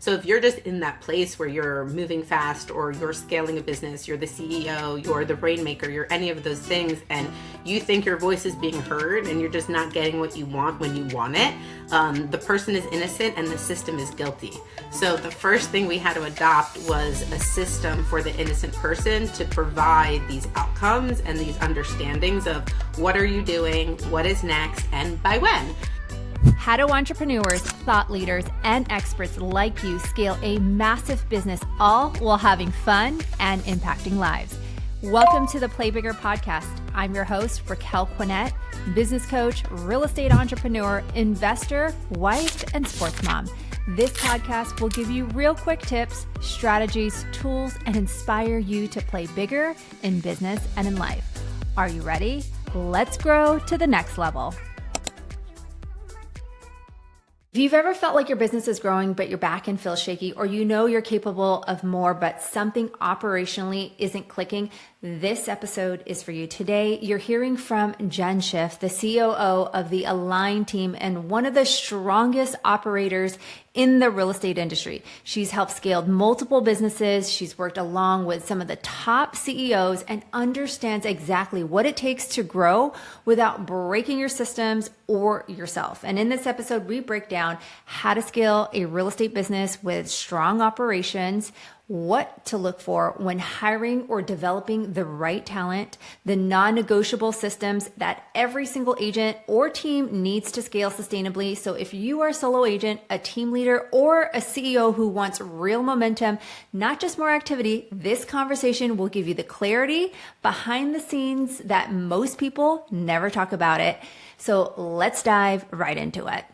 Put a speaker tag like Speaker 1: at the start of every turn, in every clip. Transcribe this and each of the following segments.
Speaker 1: So if you're just in that place where you're moving fast or you're scaling a business, you're the CEO, you're the rainmaker, you're any of those things, and you think your voice is being heard and you're just not getting what you want when you want it, the person is innocent and the system is guilty. So the first thing we had to adopt was a system for the innocent person to provide these outcomes and these understandings of what are you doing, what is next, and by when.
Speaker 2: How do entrepreneurs, thought leaders, and experts like you scale a massive business all while having fun and impacting lives? Welcome to the Play Bigger podcast. I'm your host, Raquel Quinnett, business coach, real estate entrepreneur, investor, wife, and sports mom. This podcast will give you real quick tips, strategies, tools, and inspire you to play bigger in business and in life. Are you ready? Let's grow to the next level. If you've ever felt like your business is growing, but your back end feels shaky, or you know you're capable of more, but something operationally isn't clicking, this episode is for you. Today, you're hearing from Jen Schiff, the COO of the Align team and one of the strongest operators in the real estate industry. She's helped scale multiple businesses. She's worked along with some of the top CEOs and understands exactly what it takes to grow without breaking your systems or yourself. And in this episode, we break down how to scale a real estate business with strong operations, what to look for when hiring or developing the right talent, the non-negotiable systems that every single agent or team needs to scale sustainably. So if you are a solo agent, a team leader, or a CEO who wants real momentum, not just more activity, this conversation will give you the clarity behind the scenes that most people never talk about it. So let's dive right into it.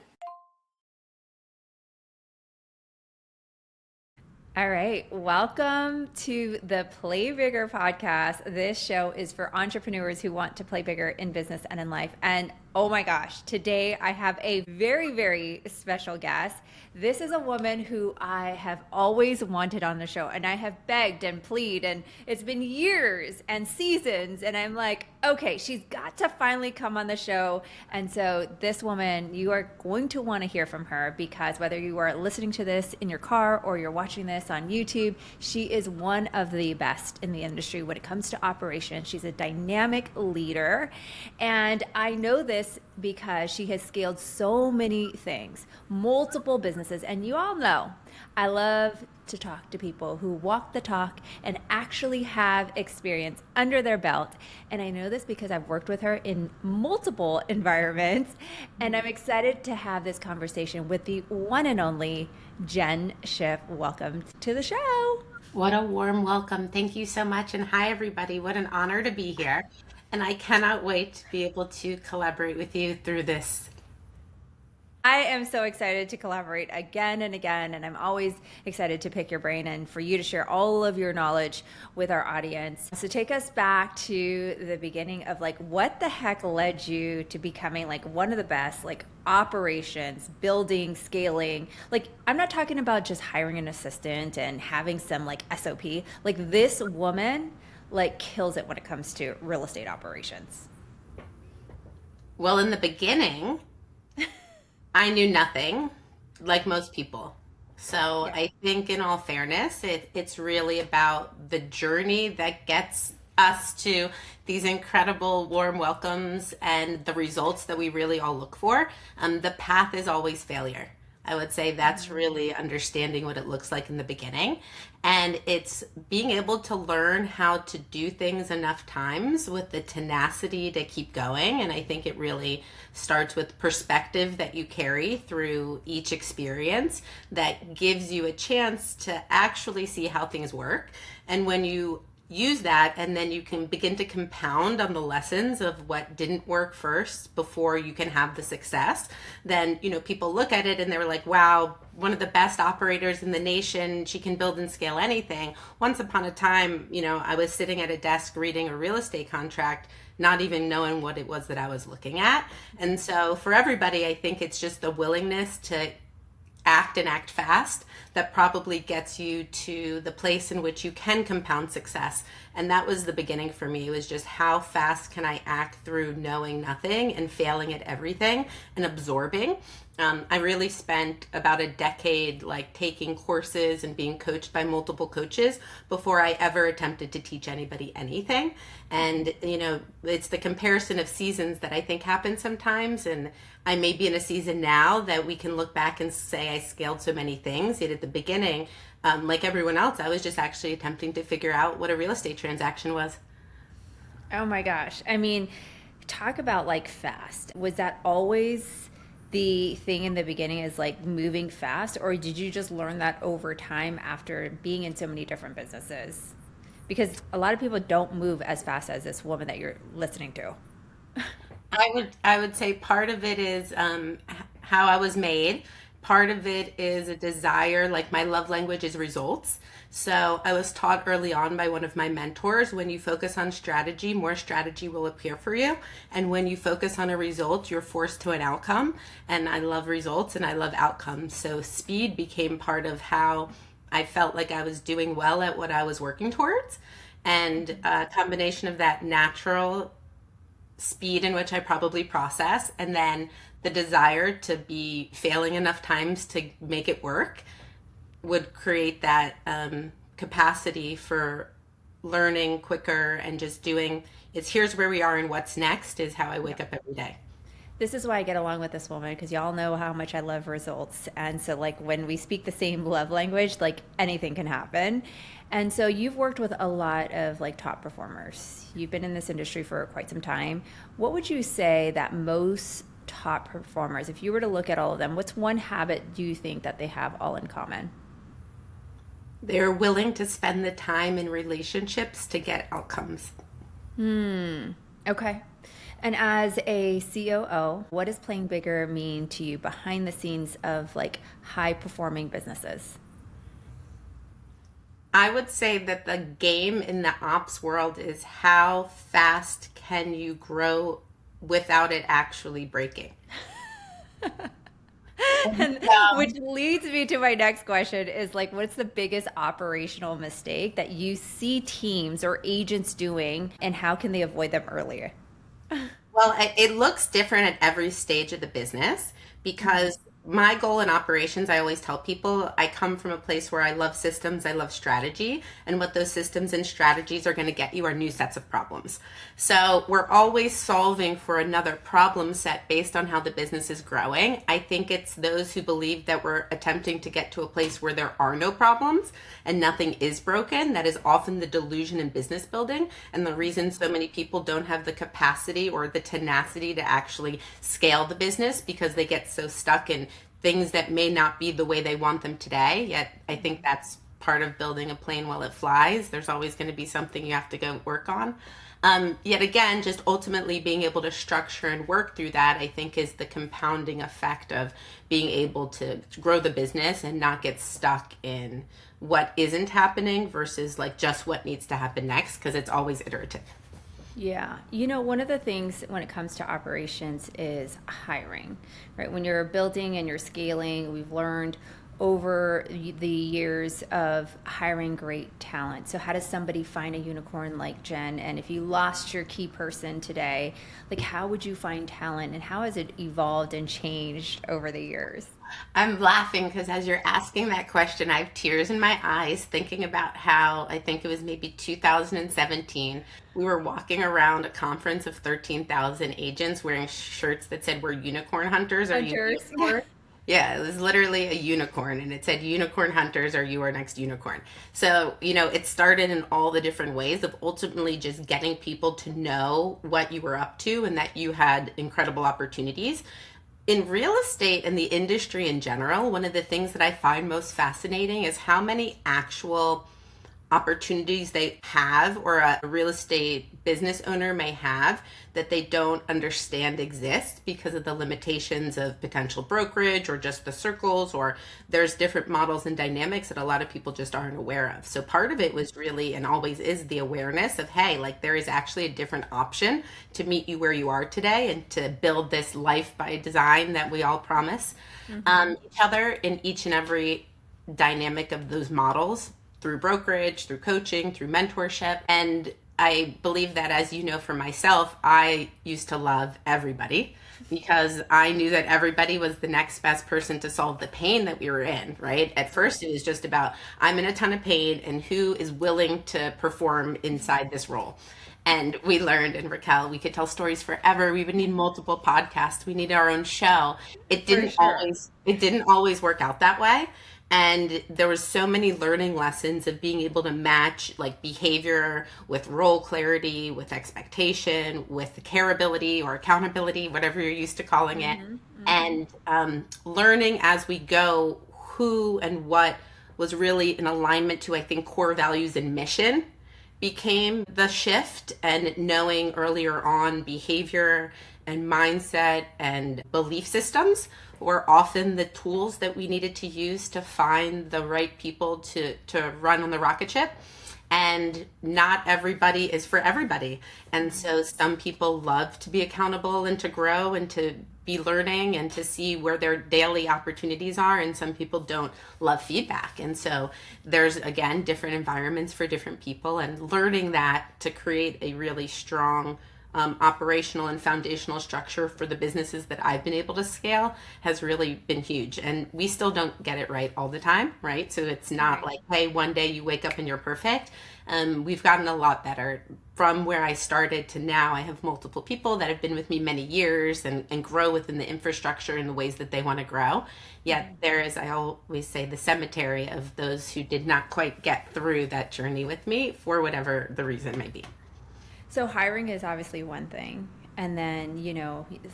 Speaker 2: All right, welcome to the Play Bigger podcast. This show is for entrepreneurs who want to play bigger in business and in life. And oh my gosh, today I have a very, very special guest. This is a woman who I have always wanted on the show, and I have begged and pleaded, and it's been years and seasons, and I'm like, okay, she's got to finally come on the show. And so this woman, you are going to want to hear from her, because whether you are listening to this in your car or you're watching this on YouTube, she is one of the best in the industry when it comes to operations. She's a dynamic leader, and I know this because she has scaled so many things, multiple businesses. And you all know I love to talk to people who walk the talk and actually have experience under their belt. And I know this because I've worked with her in multiple environments, and I'm excited to have this conversation with the one and only Jen Schiff. Welcome to the show.
Speaker 1: What a warm welcome. Thank you so much. And hi, everybody. What an honor to be here. And I cannot wait to be able to collaborate with you through this.
Speaker 2: I am so excited to collaborate again and again, and I'm always excited to pick your brain and for you to share all of your knowledge with our audience. So take us back to the beginning of what the heck led you to becoming one of the best, operations, building, scaling. I'm not talking about just hiring an assistant and having some SOP. This woman kills it when it comes to real estate operations.
Speaker 1: Well, in the beginning, I knew nothing, like most people. So yeah. I think in all fairness, it's really about the journey that gets us to these incredible warm welcomes and the results that we really all look for. The path is always failure. I would say that's really understanding what it looks like in the beginning. And it's being able to learn how to do things enough times with the tenacity to keep going. And I think it really starts with perspective that you carry through each experience that gives you a chance to actually see how things work. And when you use that, and then you can begin to compound on the lessons of what didn't work first before you can have the success, then people look at it and they're like, wow, one of the best operators in the nation, she can build and scale anything. Once upon a time, I was sitting at a desk reading a real estate contract, not even knowing what it was that I was looking at. And so for everybody, I think it's just the willingness to act and act fast that probably gets you to the place in which you can compound success. And that was the beginning for me. It was just how fast can I act through knowing nothing and failing at everything and absorbing. I really spent about a decade like taking courses and being coached by multiple coaches before I ever attempted to teach anybody anything. And, it's the comparison of seasons that I think happens sometimes. And I may be in a season now that we can look back and say I scaled so many things. Yet at the beginning, like everyone else, I was just actually attempting to figure out what a real estate transaction was.
Speaker 2: Oh my gosh. I mean, talk about like fast. Was that always the thing in the beginning, is like moving fast, or did you just learn that over time after being in so many different businesses? Because a lot of people don't move as fast as this woman that you're listening to.
Speaker 1: I would say part of it is how I was made. Part of it is a desire, like my love language is results. So I was taught early on by one of my mentors, when you focus on strategy, more strategy will appear for you. And when you focus on a result, you're forced to an outcome. And I love results and I love outcomes. So speed became part of how I felt like I was doing well at what I was working towards. And a combination of that natural speed in which I probably process, and then the desire to be failing enough times to make it work would create that capacity for learning quicker and just doing it's here's where we are and what's next is how I wake up every day.
Speaker 2: This is why I get along with this woman, because y'all know how much I love results. And so, like, when we speak the same love language, like anything can happen. And so, you've worked with a lot of like top performers. You've been in this industry for quite some time. What would you say that most top performers, if you were to look at all of them, what's one habit do you think that they have all in common?
Speaker 1: They're willing to spend the time in relationships to get outcomes.
Speaker 2: Okay. And as a COO, what does playing bigger mean to you behind the scenes of like high performing businesses?
Speaker 1: I would say that the game in the ops world is how fast can you grow without it actually breaking.
Speaker 2: And which leads me to my next question is like, what's the biggest operational mistake that you see teams or agents doing, and how can they avoid them earlier?
Speaker 1: Well, it looks different at every stage of the business because my goal in operations, I always tell people, I come from a place where I love systems, I love strategy, and what those systems and strategies are going to get you are new sets of problems. So we're always solving for another problem set based on how the business is growing. I think it's those who believe that we're attempting to get to a place where there are no problems and nothing is broken. That is often the delusion in business building, and the reason so many people don't have the capacity or the tenacity to actually scale the business, because they get so stuck in things that may not be the way they want them today. Yet I think that's part of building a plane while it flies. There's always going to be something you have to go work on. Yet again, just ultimately being able to structure and work through that, I think, is the compounding effect of being able to grow the business and not get stuck in what isn't happening versus like just what needs to happen next, because it's always iterative.
Speaker 2: Yeah. You know, one of the things when it comes to operations is hiring, right? When you're building and you're scaling, we've learned over the years of hiring great talent. So how does somebody find a unicorn like Jen? And if you lost your key person today, like how would you find talent, and how has it evolved and changed over the years?
Speaker 1: I'm laughing because as you're asking that question, I have tears in my eyes thinking about how I think it was maybe 2017. We were walking around a conference of 13,000 agents wearing shirts that said, "We're unicorn hunters." Are you
Speaker 2: Hunters.
Speaker 1: unicorn? Yeah, it was literally a unicorn, and it said, "Unicorn hunters, are you our next unicorn?" So, it started in all the different ways of ultimately just getting people to know what you were up to and that you had incredible opportunities. In real estate and the industry in general, one of the things that I find most fascinating is how many actual opportunities they have, or a real estate business owner may have, that they don't understand exist because of the limitations of potential brokerage or just the circles, or there's different models and dynamics that a lot of people just aren't aware of. So part of it was really, and always is, the awareness of, hey, like there is actually a different option to meet you where you are today and to build this life by design that we all promise each other in each and every dynamic of those models, through brokerage, through coaching, through mentorship. And I believe that, as you know, for myself, I used to love everybody because I knew that everybody was the next best person to solve the pain that we were in, right? At first, it was just about, I'm in a ton of pain and who is willing to perform inside this role. And we learned, and Raquel, we could tell stories forever. We would need multiple podcasts. We need our own show.
Speaker 2: For sure.
Speaker 1: It didn't always work out that way. And there was so many learning lessons of being able to match like behavior with role clarity, with expectation, with careability or accountability, whatever you're used to calling it. And learning as we go who and what was really in alignment to, I think, core values and mission became the shift, and knowing earlier on behavior and mindset and belief systems were often the tools that we needed to use to find the right people to run on the rocket ship. And not everybody is for everybody. And so some people love to be accountable and to grow and to be learning and to see where their daily opportunities are. And some people don't love feedback. And so there's, again, different environments for different people, and learning that to create a really strong operational and foundational structure for the businesses that I've been able to scale has really been huge. And we still don't get it right all the time, right? So it's not like, hey, one day you wake up and you're perfect. We've gotten a lot better from where I started to now. I have multiple people that have been with me many years and grow within the infrastructure in the ways that they want to grow. Yet there is, I always say, the cemetery of those who did not quite get through that journey with me for whatever the reason may be.
Speaker 2: So hiring is obviously one thing. And then,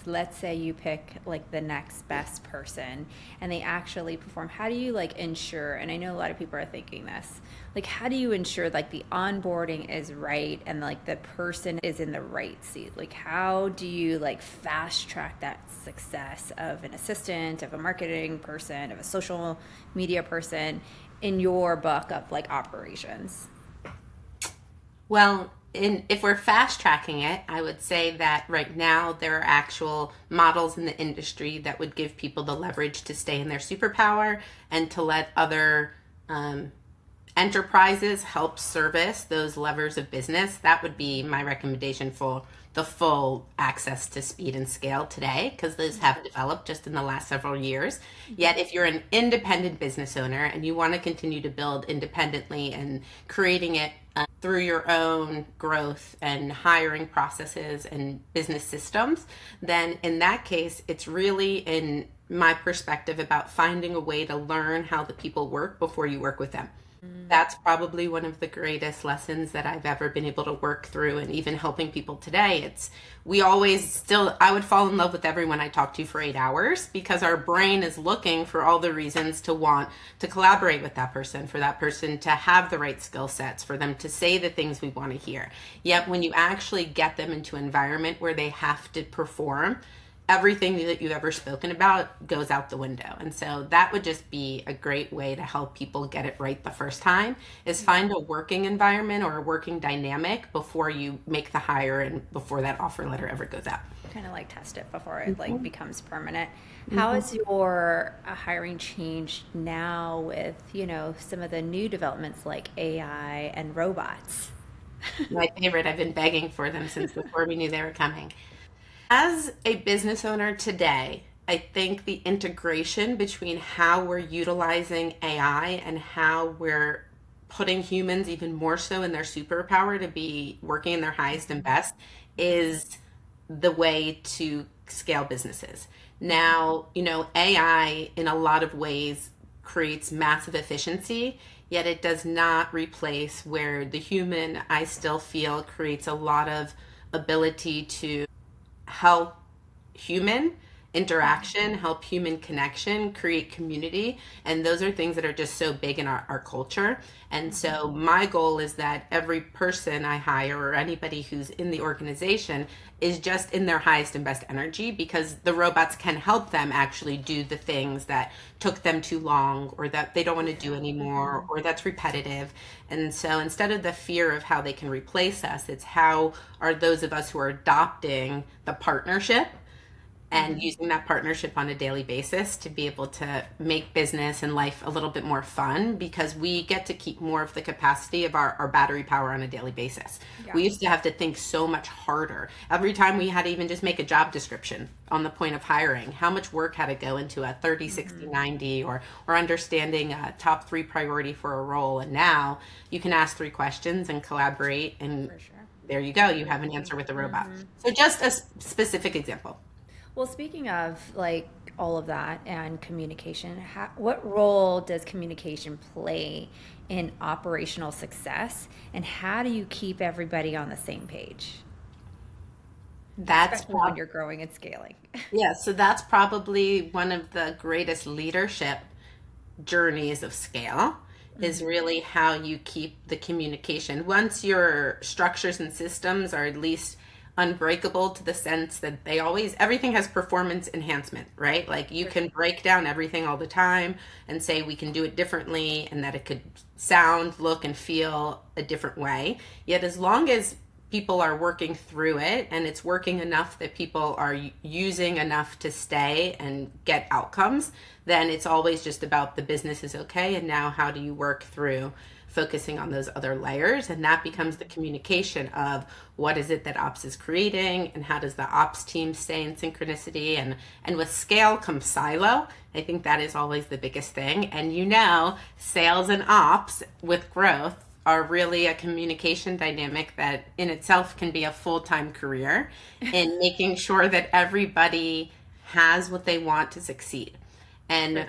Speaker 2: let's say you pick like the next best person and they actually perform. How do you like ensure, and I know a lot of people are thinking this, like how do you ensure like the onboarding is right and like the person is in the right seat? Like how do you like fast track that success of an assistant, of a marketing person, of a social media person in your book of like operations?
Speaker 1: Well, if we're fast tracking it, I would say that right now there are actual models in the industry that would give people the leverage to stay in their superpower and to let other enterprises help service those levers of business. That would be my recommendation for the full access to speed and scale today, because those have developed just in the last several years. Yet if you're an independent business owner and you want to continue to build independently and creating it through your own growth and hiring processes and business systems, then in that case, it's really, in my perspective, about finding a way to learn how the people work before you work with them. That's probably one of the greatest lessons that I've ever been able to work through, and even helping people today. I would fall in love with everyone I talk to for 8 hours, because our brain is looking for all the reasons to want to collaborate with that person, for that person to have the right skill sets, for them to say the things we want to hear. Yet when you actually get them into an environment where they have to perform, everything that you've ever spoken about goes out the window. And so that would just be a great way to help people get it right the first time, is find a working environment or a working dynamic before you make the hire and before that offer letter ever goes out.
Speaker 2: Kind of like test it before it like becomes permanent. How has your hiring changed now with, some of the new developments like AI and robots?
Speaker 1: My favorite, I've been begging for them since before we knew they were coming. As a business owner today, I think the integration between how we're utilizing AI and how we're putting humans even more so in their superpower to be working in their highest and best is the way to scale businesses. Now, AI in a lot of ways creates massive efficiency, yet it does not replace where the human, I still feel, creates a lot of ability to help human interaction, help human connection, create community. And those are things that are just so big in our culture. And so my goal is that every person I hire or anybody who's in the organization is just in their highest and best energy, because the robots can help them actually do the things that took them too long, or that they don't want to do anymore, or that's repetitive. And so instead of the fear of how they can replace us, it's how are those of us who are adopting the partnership and using that partnership on a daily basis to be able to make business and life a little bit more fun, because we get to keep more of the capacity of our battery power on a daily basis.
Speaker 2: Yeah.
Speaker 1: We used to have to think so much harder. Every time we had to even just make a job description on the point of hiring, how much work had to go into a 30, 60, 90, or understanding a top 3 priority for a role. And now you can ask 3 questions and collaborate, and
Speaker 2: For sure.
Speaker 1: there you go. You have an answer with a robot. So just a specific example.
Speaker 2: Well, speaking of like all of that and communication, what role does communication play in operational success, and how do you keep everybody on the same page?
Speaker 1: That's
Speaker 2: Especially when you're growing and scaling.
Speaker 1: yeah, so that's probably one of the greatest leadership journeys of scale, is really how you keep the communication. Once your structures and systems are at least unbreakable, to the sense that everything has performance enhancement, right? Like you can break down everything all the time and say we can do it differently, and that it could sound, look, and feel a different way. Yet as long as people are working through it and it's working enough that people are using enough to stay and get outcomes, then it's always just about the business is okay, and now how do you work through focusing on those other layers. And that becomes the communication of what is it that ops is creating, and how does the ops team stay in synchronicity. And with scale comes silo. I think that is always the biggest thing. And sales and ops with growth are really a communication dynamic that in itself can be a full-time career in making sure that everybody has what they want to succeed. And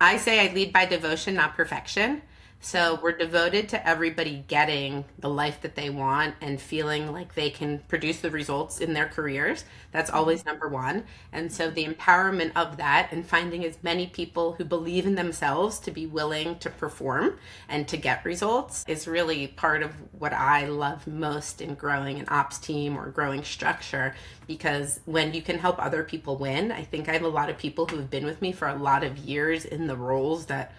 Speaker 1: I say I lead by devotion, not perfection. So we're devoted to everybody getting the life that they want and feeling like they can produce the results in their careers. That's always number one. And so the empowerment of that, and finding as many people who believe in themselves to be willing to perform and to get results, is really part of what I love most in growing an ops team or growing structure. Because when you can help other people win, I think I have a lot of people who have been with me for a lot of years in the roles that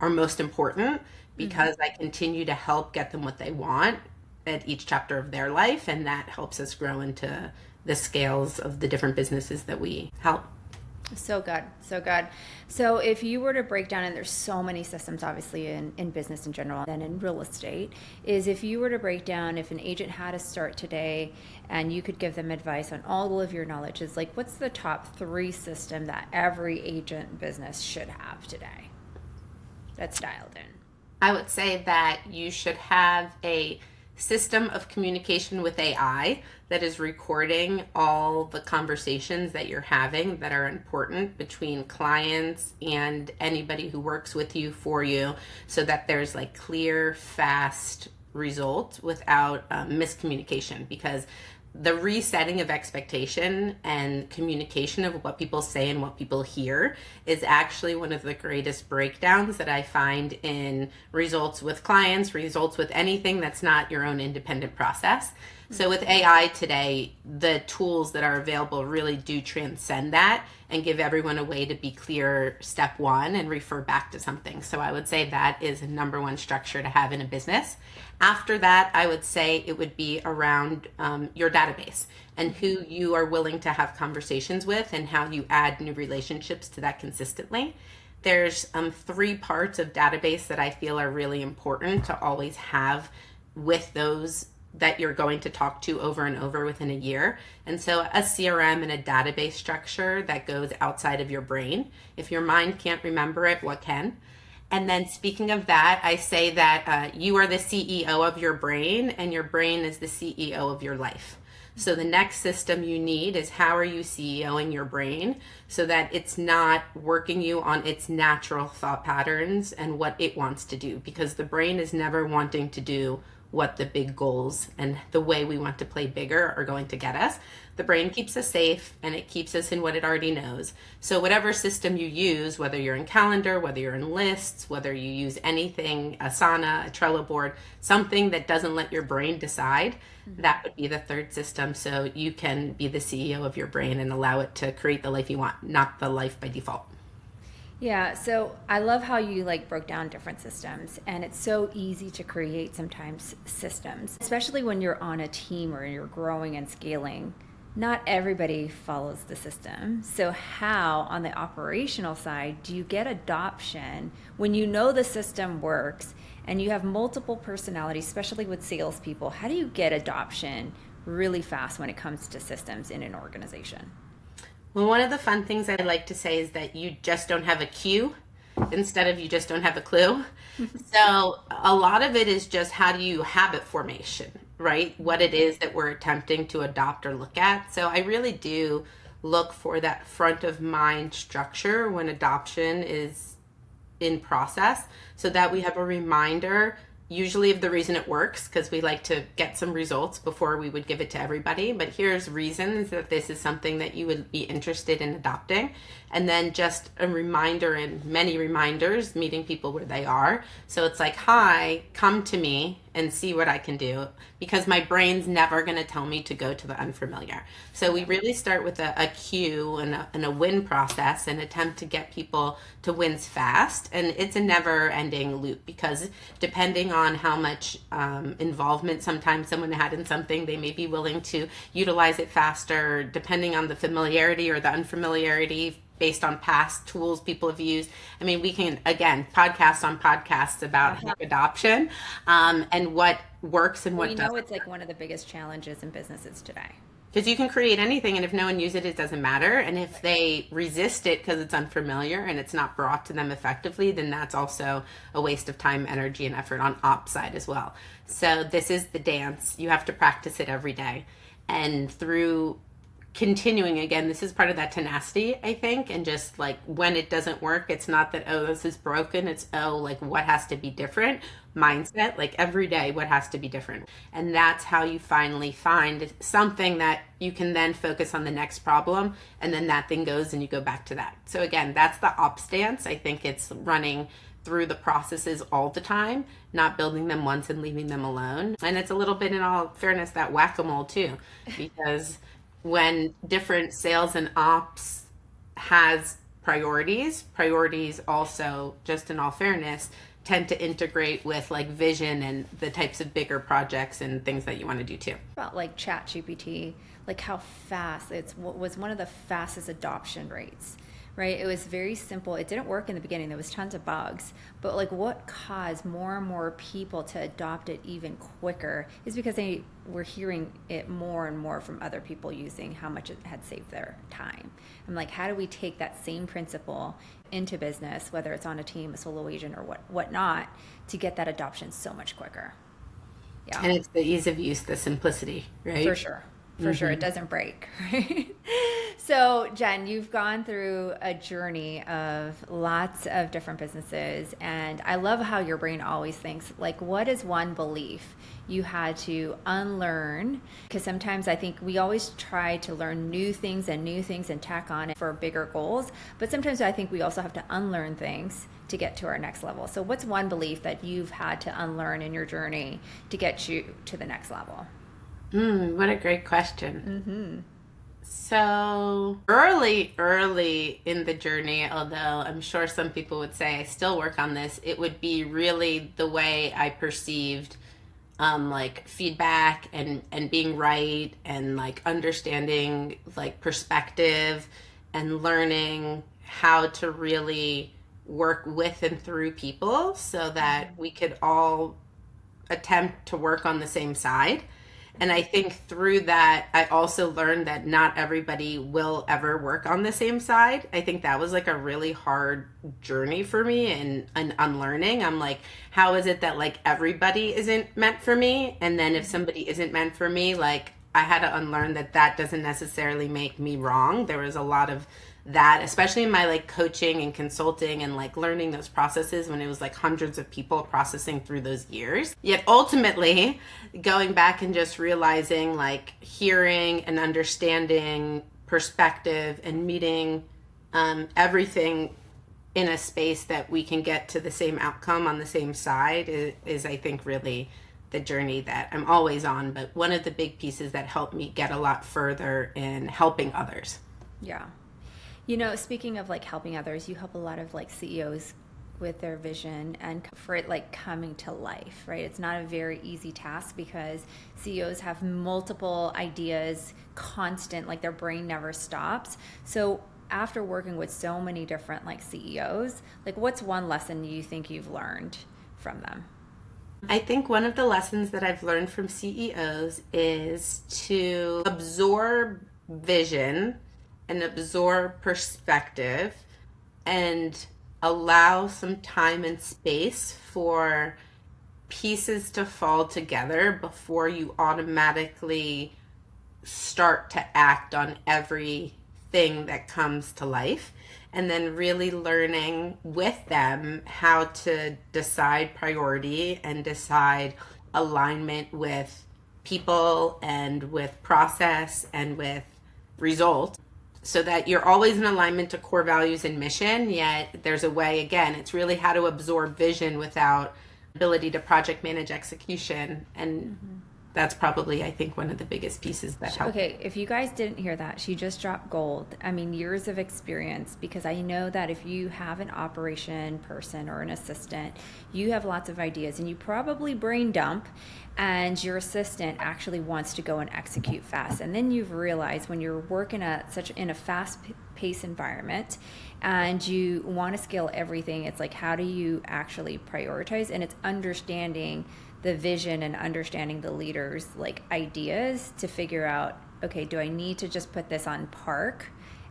Speaker 1: are most important, because I continue to help get them what they want at each chapter of their life, and that helps us grow into the scales of the different businesses that we help.
Speaker 2: So good. So good. So if you were to break down, and there's so many systems obviously in business in general and in real estate, is if you were to break down, if an agent had to start today and you could give them advice on all of your knowledge, is like, what's the top 3 system that every agent business should have today that's dialed in?
Speaker 1: I would say that you should have a system of communication with AI that is recording all the conversations that you're having that are important between clients and anybody who works with you, for you, so that there's like clear, fast results without miscommunication. Because the resetting of expectation and communication of what people say and what people hear is actually one of the greatest breakdowns that I find in results with clients, results with anything that's not your own independent process. So with AI today, the tools that are available really do transcend that and give everyone a way to be clear, step one, and refer back to something. So I would say that is a number one structure to have in a business. After that, I would say it would be around your database and who you are willing to have conversations with, and how you add new relationships to that consistently. There's 3 parts of database that I feel are really important to always have with those that you're going to talk to over and over within a year. And so a CRM and a database structure that goes outside of your brain. If your mind can't remember it, what can? And then speaking of that, I say that you are the CEO of your brain, and your brain is the CEO of your life. So the next system you need is, how are you CEOing your brain so that it's not working you on its natural thought patterns and what it wants to do? Because the brain is never wanting to do what the big goals and the way we want to play bigger are going to get us. The brain keeps us safe, and it keeps us in what it already knows. So whatever system you use, whether you're in calendar, whether you're in lists, whether you use anything, Asana, a Trello board, something that doesn't let your brain decide, that would be the 3rd system. So you can be the CEO of your brain and allow it to create the life you want, not the life by default.
Speaker 2: Yeah, so I love how you like broke down different systems, and it's so easy to create sometimes systems, especially when you're on a team or you're growing and scaling. not everybody follows the system. So, how on the operational side do you get adoption when you know the system works and you have multiple personalities, especially with salespeople? How do you get adoption really fast when it comes to systems in an organization?
Speaker 1: Well, one of the fun things I like to say is that you just don't have a cue instead of you just don't have a clue. So a lot of it is just how do you habit formation, right? What it is that we're attempting to adopt or look at. So I really do look for that front of mind structure when adoption is in process so that we have a reminder usually of the reason it works, because we like to get some results before we would give it to everybody. But here's reasons that this is something that you would be interested in adopting. And then just a reminder and many reminders, meeting people where they are. So it's like, hi, come to me and see what I can do, because my brain's never going to tell me to go to the unfamiliar. So we really start with a cue and a win process and attempt to get people to wins fast. And it's a never ending loop, because depending on how much involvement sometimes someone had in something, they may be willing to utilize it faster, depending on the familiarity or the unfamiliarity based on past tools people have used. I mean, we can, again, podcast on podcasts about adoption and what works and what
Speaker 2: You
Speaker 1: doesn't.
Speaker 2: know, it's like one of the biggest challenges in businesses today.
Speaker 1: Because you can create anything, and if no one uses it, it doesn't matter. And if they resist it because it's unfamiliar and it's not brought to them effectively, then that's also a waste of time, energy, and effort on ops side as well. So this is the dance. You have to practice it every day. And through continuing, again, this is part of that tenacity, I think. And just like when it doesn't work, it's not that, oh, this is broken. It's, oh, like what has to be different mindset, like every day, what has to be different. And that's how you finally find something that you can then focus on the next problem. And then that thing goes and you go back to that. So again, that's the ops stance. I think it's running through the processes all the time, not building them once and leaving them alone. And it's a little bit, in all fairness, that whack-a-mole too, because when different sales and ops has priorities also, just in all fairness, tend to integrate with like vision and the types of bigger projects and things that you want to do too.
Speaker 2: About like Chat GPT, like how fast was one of the fastest adoption rates, right? It was very simple. It didn't work in the beginning. There was tons of bugs, but like what caused more and more people to adopt it even quicker is because they were hearing it more and more from other people using how much it had saved their time. I'm like, how do we take that same principle into business, whether it's on a team, a solo agent, or whatnot, to get that adoption so much quicker? Yeah.
Speaker 1: And it's the ease of use, the simplicity, right?
Speaker 2: For sure. For sure. It doesn't break, right? So, Jen, you've gone through a journey of lots of different businesses, and I love how your brain always thinks, like, what is one belief you had to unlearn? Because sometimes I think we always try to learn new things and tack on it for bigger goals, but sometimes I think we also have to unlearn things to get to our next level. So what's one belief that you've had to unlearn in your journey to get you to the next level?
Speaker 1: What a great question. So early in the journey, although I'm sure some people would say I still work on this, it would be really the way I perceived like feedback and being right and like understanding like perspective and learning how to really work with and through people so that we could all attempt to work on the same side. And I think through that, I also learned that not everybody will ever work on the same side. I think that was like a really hard journey for me and unlearning. I'm like, how is it that like everybody isn't meant for me? And then if somebody isn't meant for me, like I had to unlearn that that doesn't necessarily make me wrong. There was a lot of that, especially in my like coaching and consulting and like learning those processes when it was like hundreds of people processing through those years. Yet ultimately going back and just realizing like hearing and understanding perspective and meeting everything in a space that we can get to the same outcome on the same side is I think really the journey that I'm always on, but one of the big pieces that helped me get a lot further in helping others.
Speaker 2: Yeah. You know, speaking of like helping others, you help a lot of like CEOs with their vision and for it like coming to life, right? It's not a very easy task because CEOs have multiple ideas constant, like their brain never stops. So after working with so many different like CEOs, like what's one lesson you think you've learned from them?
Speaker 1: I think one of the lessons that I've learned from CEOs is to absorb vision and absorb perspective and allow some time and space for pieces to fall together before you automatically start to act on everything that comes to life, and then really learning with them how to decide priority and decide alignment with people and with process and with results, so that you're always in alignment to core values and mission, yet there's a way, again, it's really how to absorb vision without ability to project manage execution. And that's probably, I think, one of the biggest pieces that help.
Speaker 2: Okay, if you guys didn't hear that, she just dropped gold. I mean, years of experience, because I know that if you have an operation person or an assistant, you have lots of ideas and you probably brain dump, and your assistant actually wants to go and execute fast. And then you've realized when you're working in a fast paced environment and you want to scale everything, it's like, how do you actually prioritize? And it's understanding the vision and understanding the leaders' like ideas to figure out, okay, do I need to just put this on park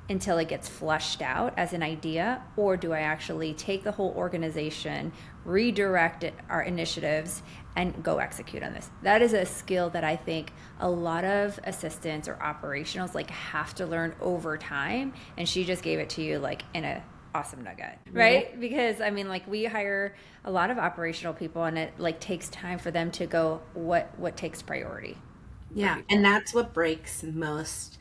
Speaker 2: until it gets flushed out as an idea, or do I actually take the whole organization, redirect our initiatives, and go execute on this? That is a skill that I think a lot of assistants or operationals like have to learn over time, and she just gave it to you like in a awesome nugget, right? Yeah. Because I mean, like, we hire a lot of operational people and it like takes time for them to go, what takes priority.
Speaker 1: Yeah, and that's what breaks most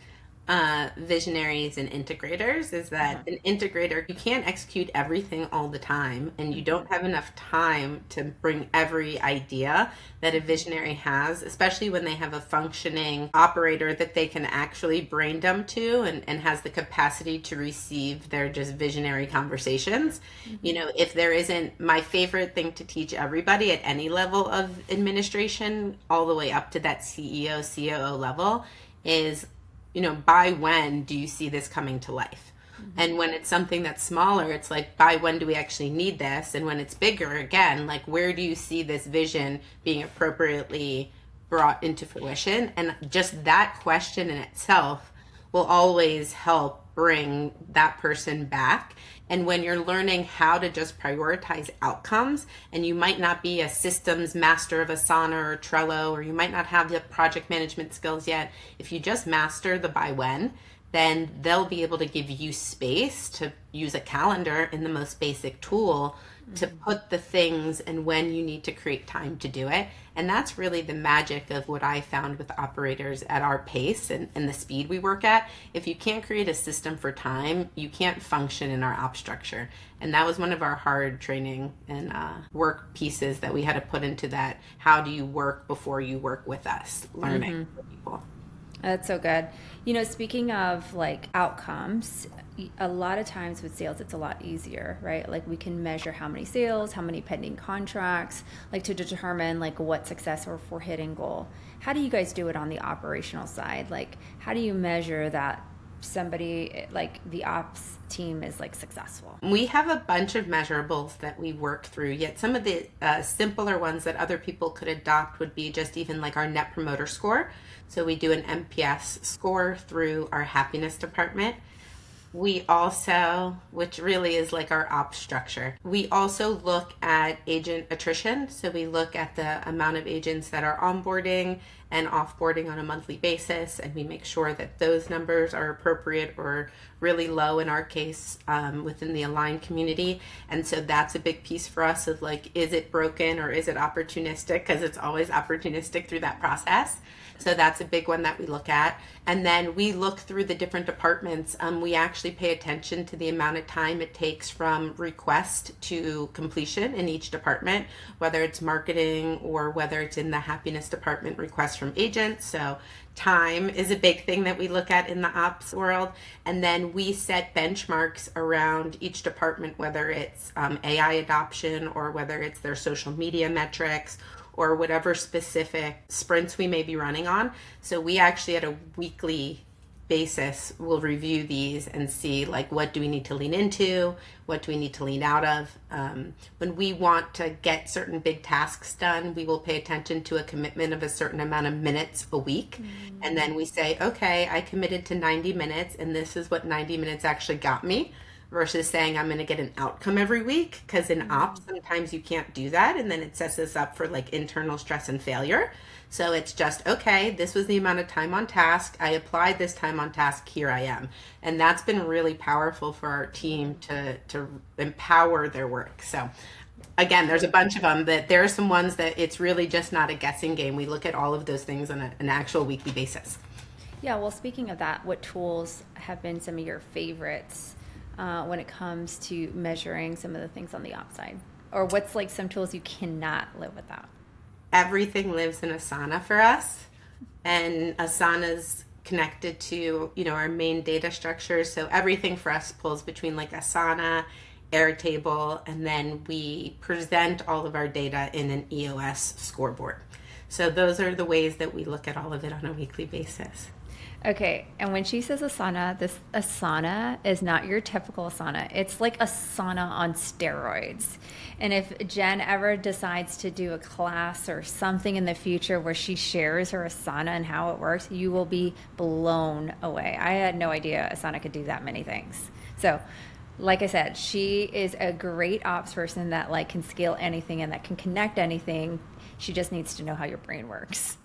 Speaker 1: visionaries and integrators, is that an integrator, you can't execute everything all the time, and you don't have enough time to bring every idea that a visionary has, especially when they have a functioning operator that they can actually brain dump to and has the capacity to receive their just visionary conversations. You know, if there isn't, my favorite thing to teach everybody at any level of administration, all the way up to that CEO, COO level, is, you know, by when do you see this coming to life? And when it's something that's smaller, it's like, by when do we actually need this? And when it's bigger, again, like, where do you see this vision being appropriately brought into fruition? And just that question in itself will always help bring that person back. And when you're learning how to just prioritize outcomes, and you might not be a systems master of Asana or Trello, or you might not have the project management skills yet, if you just master the by when, then they'll be able to give you space to use a calendar in the most basic tool to put the things and when you need to create time to do it. And that's really the magic of what I found with operators at our pace and the speed we work at. If you can't create a system for time, you can't function in our op structure. And that was one of our hard training and work pieces that we had to put into that. How do you work before you work with us? Learning for people.
Speaker 2: That's so good. You know, speaking of like outcomes, a lot of times with sales, it's a lot easier, right? Like, we can measure how many sales, how many pending contracts, like to determine like what success or if we're hitting goal. How do you guys do it on the operational side? Like, how do you measure that somebody, like the ops team, is like successful?
Speaker 1: We have a bunch of measurables that we work through, yet some of the simpler ones that other people could adopt would be just even like our net promoter score. So we do an NPS score through our happiness department. We also, which really is like our ops structure, we also look at agent attrition. So we look at the amount of agents that are onboarding and offboarding on a monthly basis, and we make sure that those numbers are appropriate or really low in our case within the aligned community. And so that's a big piece for us of like, is it broken or is it opportunistic? Because it's always opportunistic through that process. So that's a big one that we look at. And then we look through the different departments. We actually pay attention to the amount of time it takes from request to completion in each department, whether it's marketing or whether it's in the happiness department, request from agents. So time is a big thing that we look at in the ops world. And then we set benchmarks around each department, whether it's AI adoption or whether it's their social media metrics or whatever specific sprints we may be running on. So we actually at a weekly basis will review these and see like what do we need to lean into, what do we need to lean out of. When we want to get certain big tasks done, we will pay attention to a commitment of a certain amount of minutes a week. And then we say, okay, I committed to 90 minutes and this is what 90 minutes actually got me, versus saying I'm going to get an outcome every week, because in ops sometimes you can't do that, and then it sets us up for like internal stress and failure. So it's just, okay, this was the amount of time on task, I applied this time on task, here I am. And that's been really powerful for our team to empower their work. So again, there's a bunch of them, but there are some ones that it's really just not a guessing game. We look at all of those things on an actual weekly basis.
Speaker 2: Yeah, well, speaking of that, what tools have been some of your favorites when it comes to measuring some of the things on the ops side? Or what's like some tools you cannot live without?
Speaker 1: Everything lives in Asana for us, and Asana's connected to, our main data structure. So everything for us pulls between like Asana, Airtable, and then we present all of our data in an EOS scoreboard. So those are the ways that we look at all of it on a weekly basis.
Speaker 2: Okay, and when she says Asana, this Asana is not your typical Asana. It's like Asana on steroids. And if Jen ever decides to do a class or something in the future where she shares her Asana and how it works, you will be blown away. I had no idea Asana could do that many things. So, like I said, she is a great ops person that like can scale anything and that can connect anything. She just needs to know how your brain works.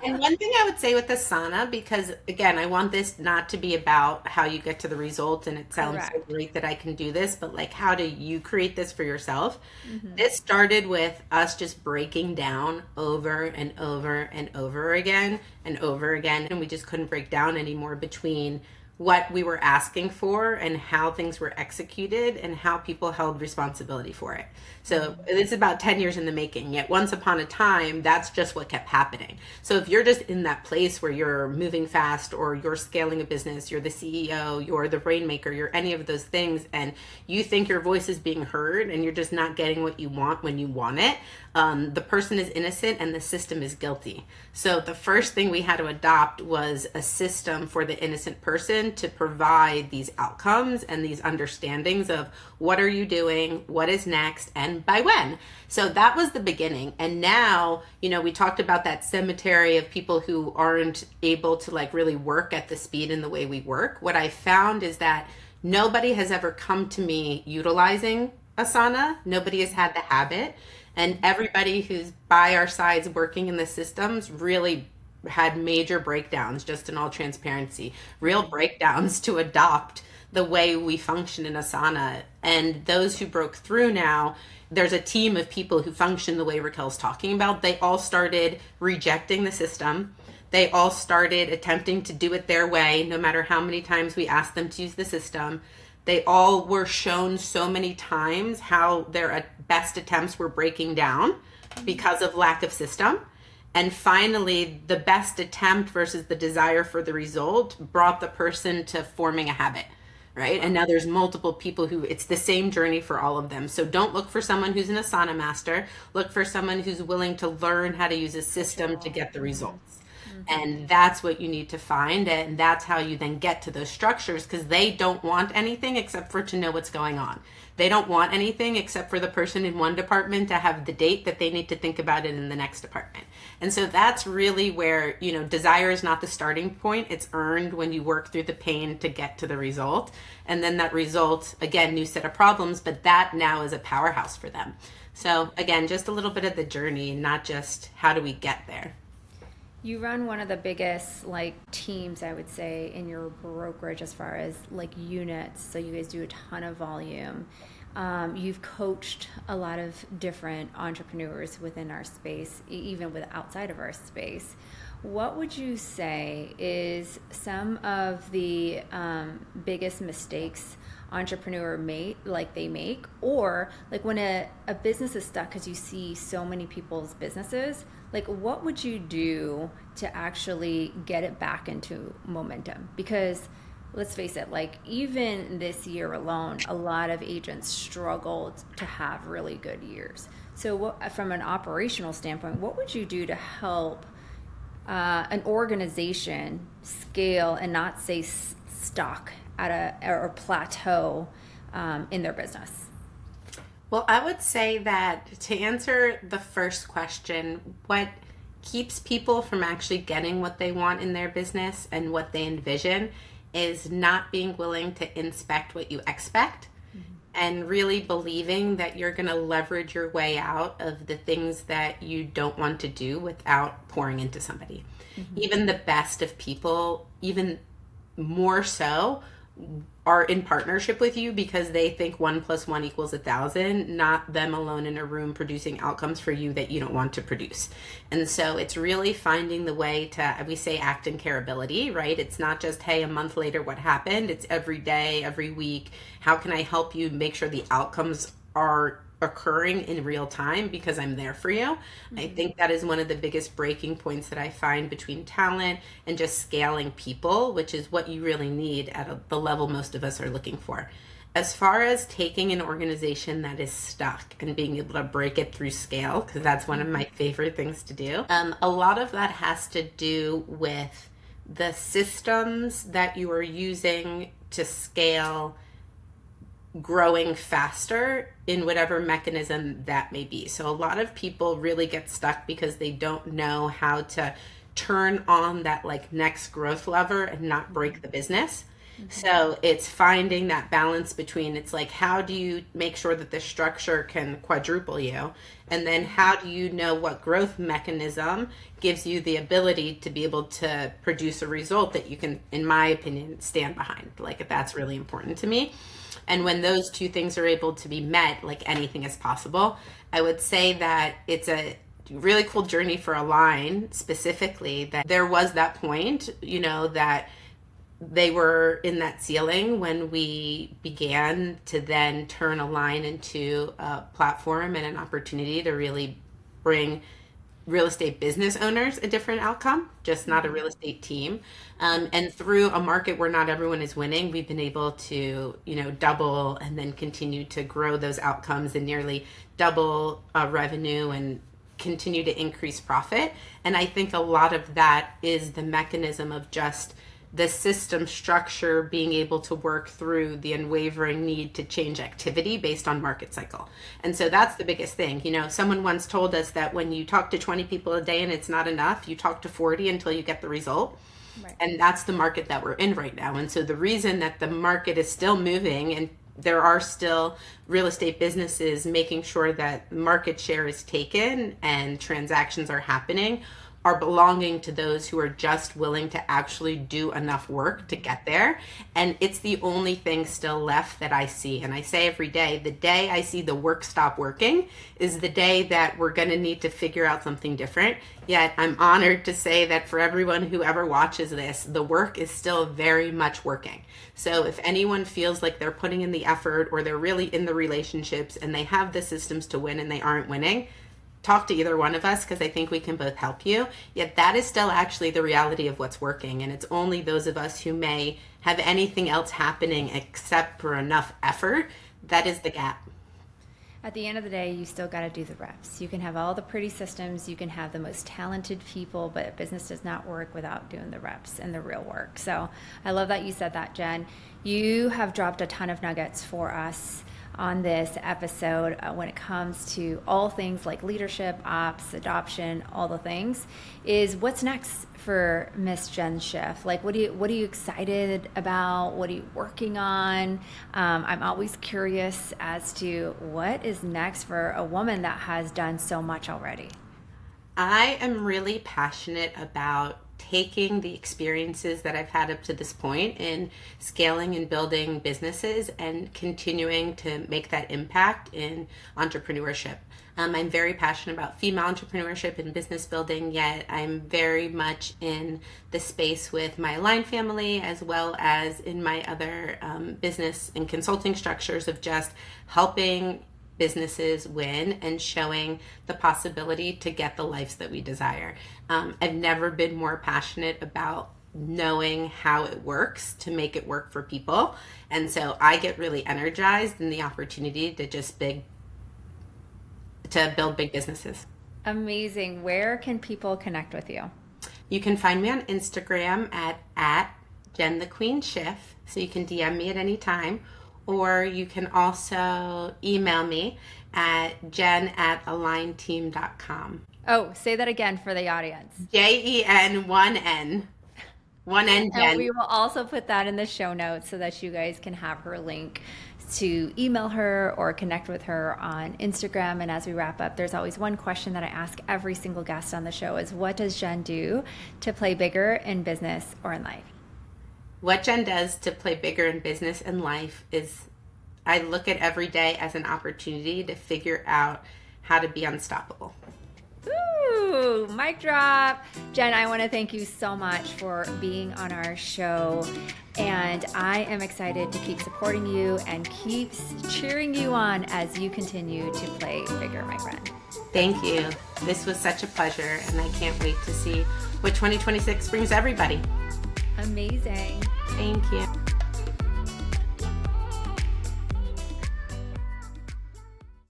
Speaker 1: And one thing I would say with Asana, because again, I want this not to be about how you get to the result and it sounds so
Speaker 2: Correct.
Speaker 1: great that I can do this, but like how do you create this for yourself? This started with us just breaking down over and over and over again and over again, and we just couldn't break down anymore between what we were asking for and how things were executed and how people held responsibility for it. So it's about 10 years in the making. Yet once upon a time, that's just what kept happening. So if you're just in that place where you're moving fast or you're scaling a business, you're the CEO, you're the rainmaker, you're any of those things, and you think your voice is being heard and you're just not getting what you want when you want it, the person is innocent and the system is guilty. So the first thing we had to adopt was a system for the innocent person to provide these outcomes and these understandings of what are you doing, what is next, and by when. So that was the beginning. And now, we talked about that cemetery of people who aren't able to like really work at the speed and the way we work. What I found is that nobody has ever come to me utilizing Asana. Nobody has had the habit. And everybody who's by our sides working in the systems really had major breakdowns, just in all transparency, real breakdowns to adopt the way we function in Asana. And those who broke through now, there's a team of people who function the way Raquel's talking about. They all started rejecting the system. They all started attempting to do it their way, no matter how many times we asked them to use the system. They all were shown so many times how their best attempts were breaking down because of lack of system. And finally, the best attempt versus the desire for the result brought the person to forming a habit, right? And now there's multiple people who it's the same journey for all of them. So don't look for someone who's an Asana master. Look for someone who's willing to learn how to use a system to get the results. And that's what you need to find. And that's how you then get to those structures, because they don't want anything except for to know what's going on. They don't want anything except for the person in one department to have the date that they need to think about it in the next department. And so that's really where, desire is not the starting point. It's earned when you work through the pain to get to the result. And then that result, again, new set of problems, but that now is a powerhouse for them. So again, just a little bit of the journey, not just how do we get there.
Speaker 2: You run one of the biggest teams, I would say, in your brokerage as far as units. So you guys do a ton of volume. You've coached a lot of different entrepreneurs within our space, even with outside of our space. What would you say is some of the biggest mistakes entrepreneur they make, or like when a business is stuck because you see so many people's businesses, like what would you do to actually get it back into momentum? Because let's face it, like even this year alone, a lot of agents struggled to have really good years. So from an operational standpoint, what would you do to help an organization scale and not say stuck at or plateau in their business?
Speaker 1: Well, I would say that to answer the first question, what keeps people from actually getting what they want in their business and what they envision is not being willing to inspect what you expect, and really believing that you're going to leverage your way out of the things that you don't want to do without pouring into somebody. Even the best of people, even more so, are in partnership with you because they think 1 + 1 = 1,000, not them alone in a room producing outcomes for you that you don't want to produce. And so it's really finding the way to, we say, act in careability, right? It's not just, hey, a month later, what happened? It's every day, every week. How can I help you make sure the outcomes are occurring in real time because I'm there for you? I think that is one of the biggest breaking points that I find between talent and just scaling people, which is what you really need at the level most of us are looking for. As far as taking an organization that is stuck and being able to break it through scale, because that's one of my favorite things to do, a lot of that has to do with the systems that you are using to scale growing faster in whatever mechanism that may be. So a lot of people really get stuck because they don't know how to turn on that like next growth lever and not break the business. So it's finding that balance between, it's like, how do you make sure that the structure can quadruple you? And then how do you know what growth mechanism gives you the ability to be able to produce a result that you can, in my opinion, stand behind? Like, that's really important to me. And when those two things are able to be met, like anything is possible. I would say that it's a really cool journey for Align specifically, that there was that point, that they were in that ceiling when we began to then turn Align into a platform and an opportunity to really bring real estate business owners a different outcome, just not a real estate team. And through a market where not everyone is winning, we've been able to, double and then continue to grow those outcomes and nearly double revenue and continue to increase profit. And I think a lot of that is the mechanism of just the system structure being able to work through the unwavering need to change activity based on market cycle. And so that's the biggest thing. Someone once told us that when you talk to 20 people a day and it's not enough, you talk to 40 until you get the result. Right. And that's the market that we're in right now. And so the reason that the market is still moving and there are still real estate businesses making sure that market share is taken and transactions are happening are belonging to those who are just willing to actually do enough work to get there. And it's the only thing still left that I see. And I say every day, the day I see the work stop working is the day that we're going to need to figure out something different. Yet I'm honored to say that for everyone who ever watches this, the work is still very much working. So if anyone feels like they're putting in the effort or they're really in the relationships and they have the systems to win and they aren't winning, talk to either one of us, because I think we can both help you. Yet that is still actually the reality of what's working. And it's only those of us who may have anything else happening except for enough effort that is the gap.
Speaker 2: At the end of the day, you still got to do the reps. You can have all the pretty systems, you can have the most talented people, but business does not work without doing the reps and the real work. So I love that you said that, Jen. You have dropped a ton of nuggets for us on this episode when it comes to all things like leadership, ops, adoption, all the things. Is what's next for Miss Jen Schiff? Like, what are you excited about? What are you working on? I'm always curious as to what is next for a woman that has done so much already.
Speaker 1: I am really passionate about taking the experiences that I've had up to this point in scaling and building businesses and continuing to make that impact in entrepreneurship. I'm very passionate about female entrepreneurship and business building, yet I'm very much in the space with my Align family as well as in my other business and consulting structures of just helping businesses win and showing the possibility to get the lives that we desire. I've never been more passionate about knowing how it works to make it work for people. And so I get really energized in the opportunity to build big businesses.
Speaker 2: Amazing. Where can people connect with you?
Speaker 1: You can find me on Instagram at Jen the Queen Schiff. So you can DM me at any time. Or you can also email me at jen@alignteam.com.
Speaker 2: Oh, say that again for the audience.
Speaker 1: JEN, one N. One N, Jen.
Speaker 2: And we will also put that in the show notes so that you guys can have her link to email her or connect with her on Instagram. And as we wrap up, there's always one question that I ask every single guest on the show is, what does Jen do to play bigger in business or in life?
Speaker 1: What Jen does to play bigger in business and life is I look at every day as an opportunity to figure out how to be unstoppable.
Speaker 2: Ooh, mic drop. Jen, I want to thank you so much for being on our show. And I am excited to keep supporting you and keep cheering you on as you continue to play bigger, my friend.
Speaker 1: Thank you. This was such a pleasure, and I can't wait to see what 2026 brings everybody.
Speaker 2: Amazing.
Speaker 1: Thank you.